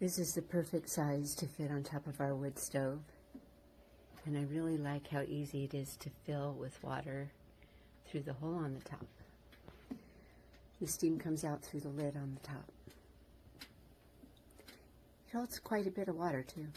This is the perfect size to fit on top of our wood stove. And I really like how easy it is to fill with water through the hole on the top. The steam comes out through the lid on the top. It holds quite a bit of water too.